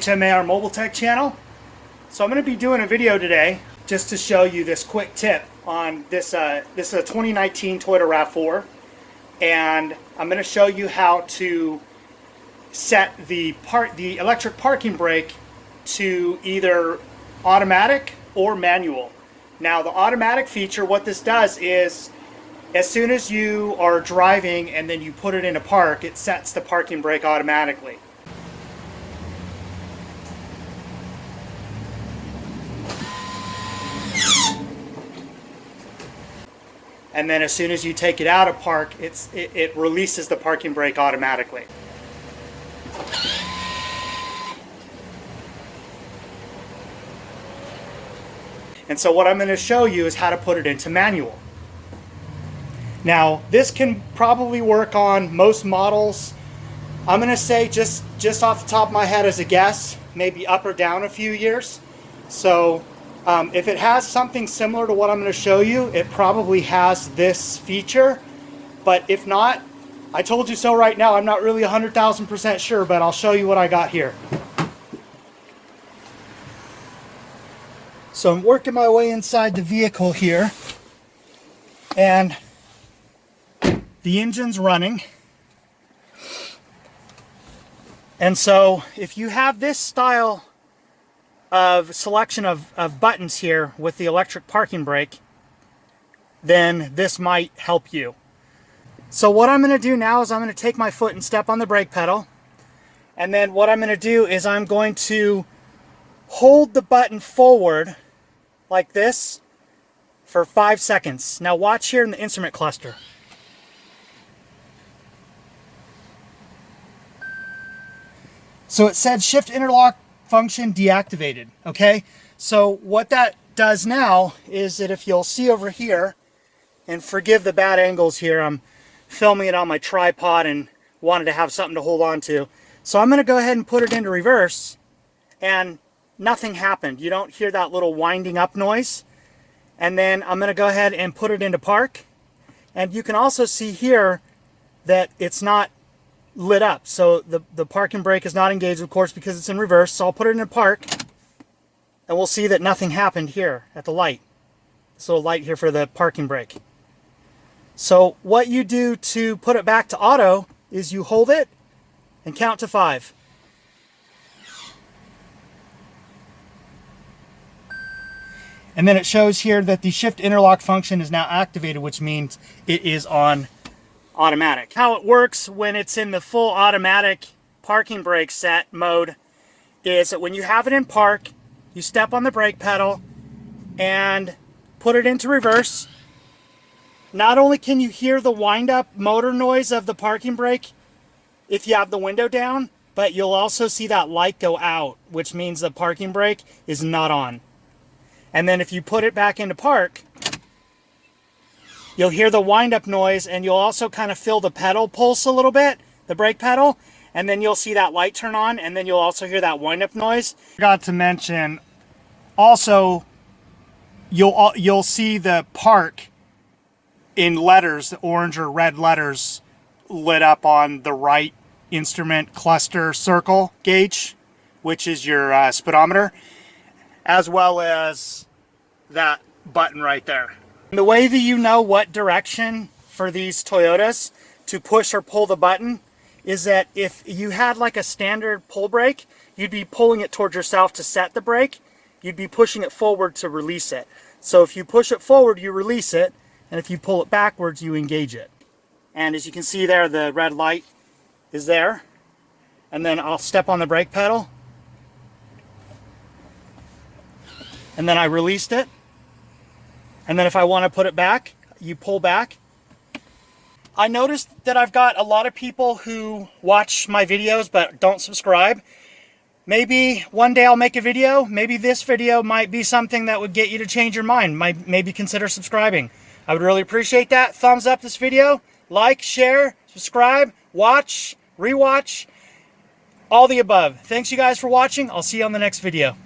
HMAR Mobile Tech channel. So I'm going to be doing a video today just to show you this quick tip on this. This is a 2019 Toyota RAV4, and I'm going to show you how to set the electric parking brake to either automatic or manual. Now the automatic feature, what this does is as soon as you are driving and then you put it in a park, it sets the parking brake automatically. And then as soon as you take it out of park, it releases the parking brake automatically. And so what I'm going to show you is how to put it into manual. Now, this can probably work on most models. I'm going to say just off the top of my head as a guess, maybe up or down a few years. So if it has something similar to what I'm going to show you, it probably has this feature. But if not, I told you so right now. I'm not really 100,000% sure, but I'll show you what I got here. So I'm working my way inside the vehicle here, and the engine's running. And so if you have this style of selection of buttons here with the electric parking brake, then this might help you. So what I'm going to do now is I'm going to take my foot and step on the brake pedal, and then what I'm going to do is I'm going to hold the button forward like this for 5 seconds. Now watch here in the instrument cluster. So it said shift interlock function deactivated, okay? So what that does now is that if you'll see over here, and forgive the bad angles here, I'm filming it on my tripod and wanted to have something to hold on to. So I'm gonna go ahead and put it into reverse, and nothing happened. You don't hear that little winding up noise. And then I'm going to go ahead and put it into park. And you can also see here that it's not lit up. So the parking brake is not engaged, of course, because it's in reverse. So I'll put it in park, and we'll see that nothing happened here at the light. This little light here for the parking brake. So what you do to put it back to auto is you hold it and count to 5. And then it shows here that the shift interlock function is now activated, which means it is on automatic. How it works when it's in the full automatic parking brake set mode is that when you have it in park, you step on the brake pedal and put it into reverse. Not only can you hear the wind-up motor noise of the parking brake if you have the window down, but you'll also see that light go out, which means the parking brake is not on. And then if you put it back into park, you'll hear the wind-up noise, and you'll also kind of feel the pedal pulse a little bit, the brake pedal, and then you'll see that light turn on, and then you'll also hear that wind-up noise. Forgot to mention, also, you'll see the park in letters, the orange or red letters lit up on the right instrument cluster circle gauge, which is your speedometer, as well as that button right there. And the way that you know what direction for these Toyotas to push or pull the button is that if you had like a standard pull brake, you'd be pulling it towards yourself to set the brake. You'd be pushing it forward to release it. So if you push it forward, you release it, and if you pull it backwards, you engage it. And as you can see there, the red light is there. And then I'll step on the brake pedal, and then I released it. And then if I want to put it back, you pull back. I noticed that I've got a lot of people who watch my videos but don't subscribe. Maybe one day I'll make a video. Maybe this video might be something that would get you to change your mind. Maybe consider subscribing. I would really appreciate that. Thumbs up this video. Like, share, subscribe, watch, rewatch, all the above. Thanks you guys for watching. I'll see you on the next video.